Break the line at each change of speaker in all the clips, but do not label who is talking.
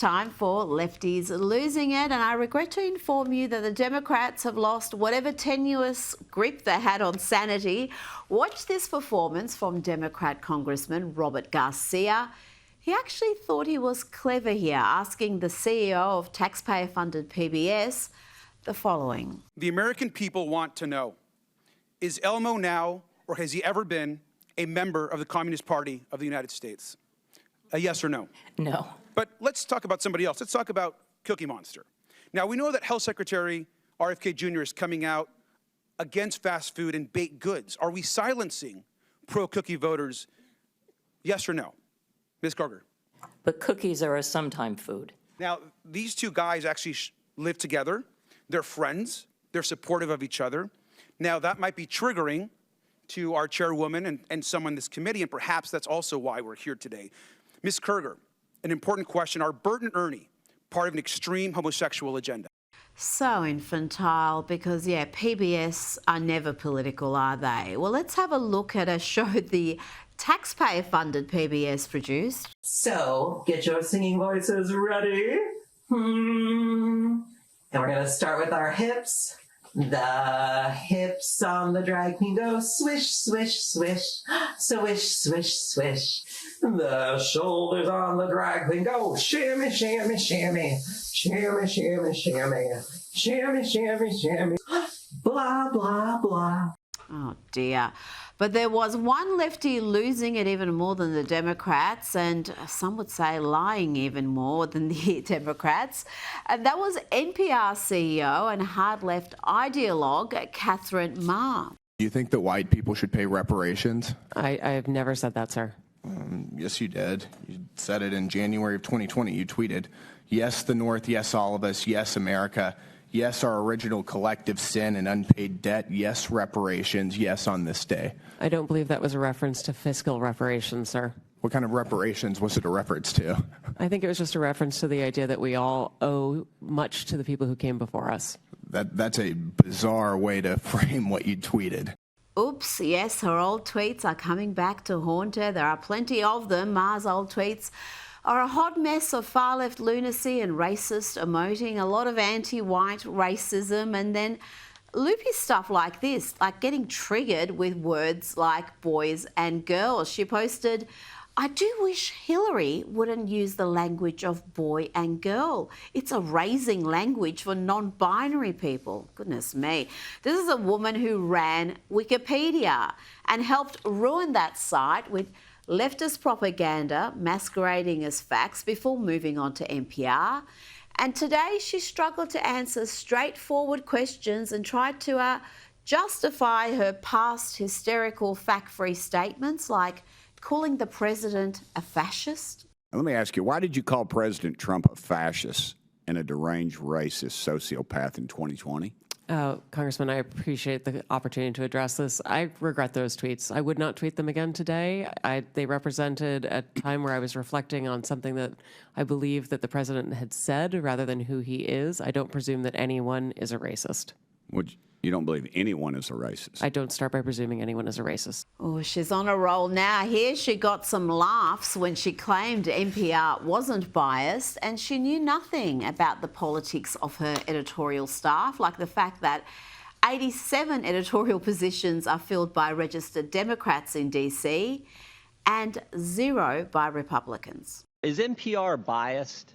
time for Lefties Losing It, and I regret to inform you that the Democrats have lost whatever tenuous grip they had on sanity. Watch this performance from Democrat Congressman Robert Garcia. He actually thought he was clever here, asking the CEO of taxpayer-funded PBS the following.
The American people want to know, is Elmo now, or has he ever been, a member of the Communist Party of the United States? A yes or no?
No.
But let's talk about somebody else. Let's talk about Cookie Monster. Now, we know that Health Secretary RFK Jr. is coming out against fast food and baked goods. Are we silencing pro-cookie voters? Yes or no? Ms. Karger.
But cookies are a sometime food.
Now, these two guys actually live together. They're friends. They're supportive of each other. Now, that might be triggering to our chairwoman and some on this committee, and perhaps that's also why we're here today. Ms. Karger, an important question. Are Bert and Ernie part of an extreme homosexual agenda?
So infantile because, yeah, PBS are never political, are they? Well, let's have a look at a show the taxpayer-funded PBS produced.
So, get your singing voices ready. And we're going to start with our hips. The hips on the drag queen go swish, swish, swish, swish, swish, swish. The shoulders on the drag queen go shimmy, shimmy, shimmy, shimmy, shimmy, shimmy, shimmy, shimmy, shimmy, blah, blah, blah.
Oh dear. But there was one lefty losing it even more than the Democrats, and some would say lying even more than the Democrats. And that was NPR CEO and hard left ideologue Katherine Maher.
Do you think that white people should pay reparations?
I've never said that, sir.
Yes, you did. You said it in January of 2020. You tweeted, yes, the North, yes, all of us, yes, America. Yes, our original collective sin and unpaid debt. Yes, reparations. Yes, on this day.
I don't believe that was a reference to fiscal reparations, sir.
What kind of reparations was it a reference to?
I think it was just a reference to the idea that we all owe much to the people who came before us.
That's a bizarre way to frame what you tweeted.
Oops, yes, her old tweets are coming back to haunt her. There are plenty of them. Maher's old tweets are a hot mess of far-left lunacy and racist emoting, a lot of anti-white racism, and then loopy stuff like this, like getting triggered with words like boys and girls. She posted, I do wish Hillary wouldn't use the language of boy and girl. It's a raising language for non-binary people. Goodness me. This is a woman who ran Wikipedia and helped ruin that site with leftist propaganda masquerading as facts before moving on to NPR. And today she struggled to answer straightforward questions and tried to justify her past hysterical fact-free statements like calling the president a fascist.
Let me ask you, why did you call President Trump a fascist and a deranged racist sociopath in 2020?
Congressman, I appreciate the opportunity to address this. I regret those tweets. I would not tweet them again today. They represented a time where I was reflecting on something that I believe that the president had said rather than who he is. I don't presume that anyone is a racist.
You don't believe anyone is a racist?
I don't start by presuming anyone is a racist.
Oh, she's on a roll now. Here she got some laughs when she claimed NPR wasn't biased and she knew nothing about the politics of her editorial staff, like the fact that 87 editorial positions are filled by registered Democrats in DC and 0 by Republicans.
Is NPR biased?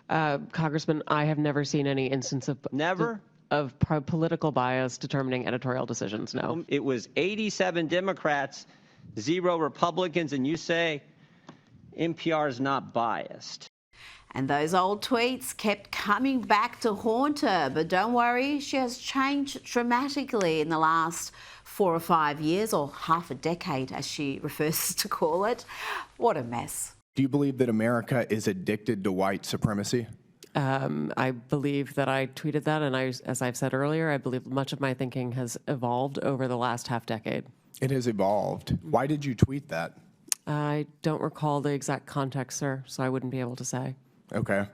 Congressman, I have never seen any instance of...
Never?
Of political bias determining editorial decisions, no.
It was 87 Democrats, 0 Republicans, and you say NPR is not biased.
And those old tweets kept coming back to haunt her. But don't worry, she has changed dramatically in the last 4 or 5 years, or half a decade, as she refers to call it. What a mess.
Do you believe that America is addicted to white supremacy?
I believe that I tweeted that, and as I've said earlier, I believe much of my thinking has evolved over the last half decade.
It has evolved. Why did you tweet that?
I don't recall the exact context, sir, so I wouldn't be able to say.
Okay.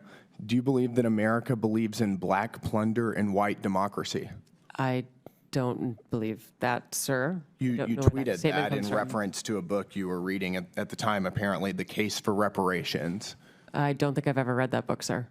Do you believe that America believes in black plunder and white democracy?
I don't believe that, sir.
You tweeted that in reference to a book you were reading at the time, apparently, The Case for Reparations.
I don't think I've ever read that book, sir.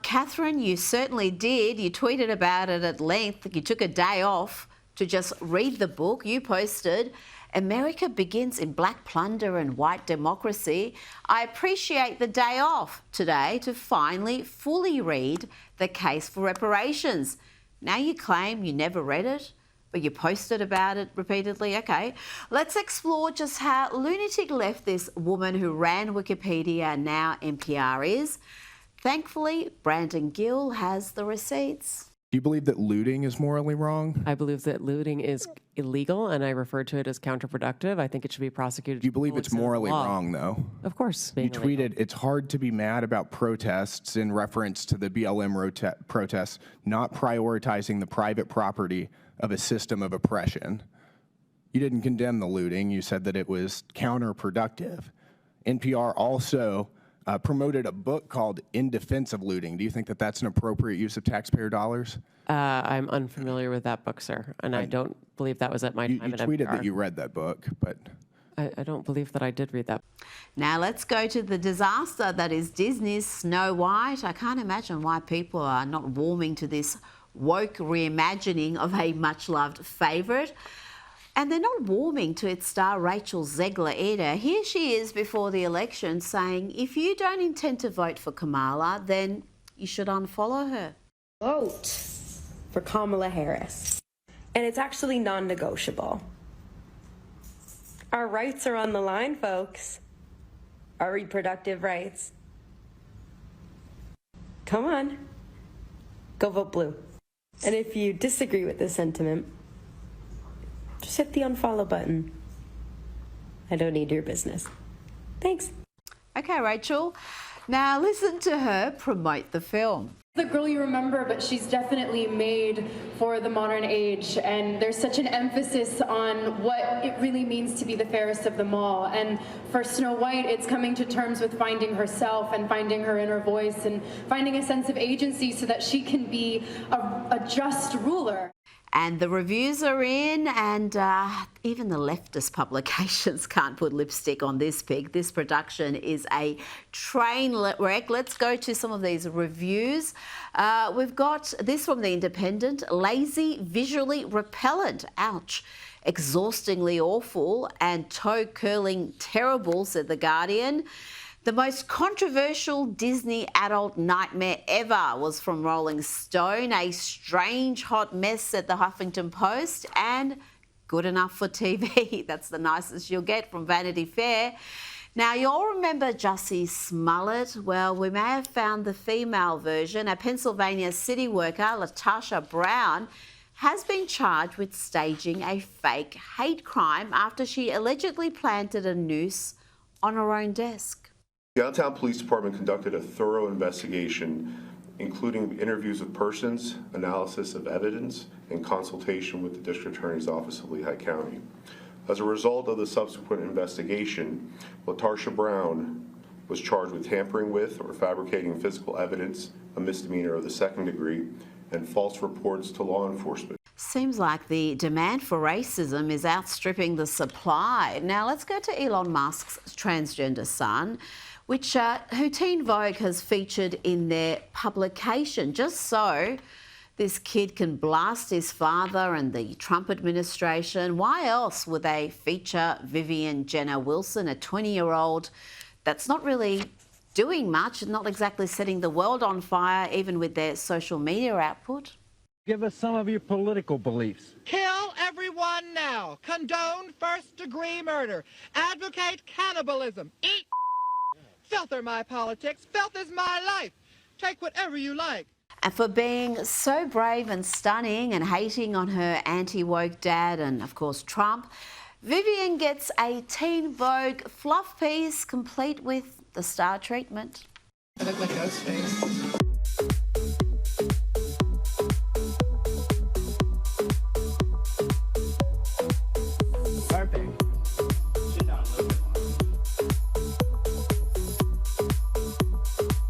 Katherine, you certainly did. You tweeted about it at length. You took a day off to just read the book. You posted, "America begins in black plunder and white democracy. I appreciate the day off today to finally fully read The Case for Reparations." Now you claim you never read it, but you posted about it repeatedly. Okay, let's explore just how lunatic left this woman who ran Wikipedia and now NPR is. Thankfully, Brandon Gill has the receipts.
Do you believe that looting is morally wrong?
I believe that looting is illegal, and I refer to it as counterproductive. I think it should be prosecuted.
Do you believe it's morally wrong, though?
Of course.
You tweeted, "It's hard to be mad about protests," in reference to the BLM protests, not prioritizing the private property of a system of oppression. You didn't condemn the looting. You said that it was counterproductive. NPR also promoted a book called In Defense of Looting. Do you think that that's an appropriate use of taxpayer dollars?
I'm unfamiliar with that book, sir, and I don't believe that was at my time
You
at
tweeted
NPR.
that you read that book, but
I don't believe that I did read that.
Now let's go to the disaster that is Disney's Snow White. I can't imagine why people are not warming to this woke reimagining of a much-loved favourite. And they're not warming to its star Rachel Zegler either. Here she is before the election saying, if you don't intend to vote for Kamala, then you should unfollow her.
Vote for Kamala Harris. And it's actually non-negotiable. Our rights are on the line, folks. Our reproductive rights. Come on. Go vote blue. And if you disagree with this sentiment, just hit the unfollow button. I don't need your business. Thanks.
Okay, Rachel. Now listen to her promote the film.
The girl you remember, but she's definitely made for the modern age, and there's such an emphasis on what it really means to be the fairest of them all. And for Snow White, it's coming to terms with finding herself and finding her inner voice and finding a sense of agency so that she can be a just ruler.
And the reviews are in, and even the leftist publications can't put lipstick on this pig. This production is a train wreck. Let's go to some of these reviews. We've got this from The Independent. Lazy, visually repellent. Ouch. Exhaustingly awful and toe-curling terrible, said The Guardian. The most controversial Disney adult nightmare ever was from Rolling Stone. A strange hot mess, said the Huffington Post. And good enough for TV. That's the nicest you'll get from Vanity Fair. Now, you all remember Jussie Smollett? Well, we may have found the female version. A Pennsylvania city worker, Latasha Brown, has been charged with staging a fake hate crime after she allegedly planted a noose on her own desk.
Downtown Police Department conducted a thorough investigation, including interviews with persons, analysis of evidence, and consultation with the District Attorney's Office of Lehigh County. As a result of the subsequent investigation, Latasha Brown was charged with tampering with or fabricating physical evidence, a misdemeanor of the second degree, and false reports to law enforcement.
Seems like the demand for racism is outstripping the supply. Now let's go to Elon Musk's transgender son, which who Teen Vogue has featured in their publication, just so this kid can blast his father and the Trump administration. Why else would they feature Vivian Jenner Wilson, a 20-year-old that's not really doing much and not exactly setting the world on fire, even with their social media output?
Give us some of your political beliefs.
Kill everyone now. Condone first-degree murder. Advocate cannibalism. Eat filth are my politics. Filth is my life. Take whatever you like.
And for being so brave and stunning and hating on her anti-woke dad and, of course, Trump, Vivian gets a Teen Vogue fluff piece complete with the star treatment.
I look like Ghostface.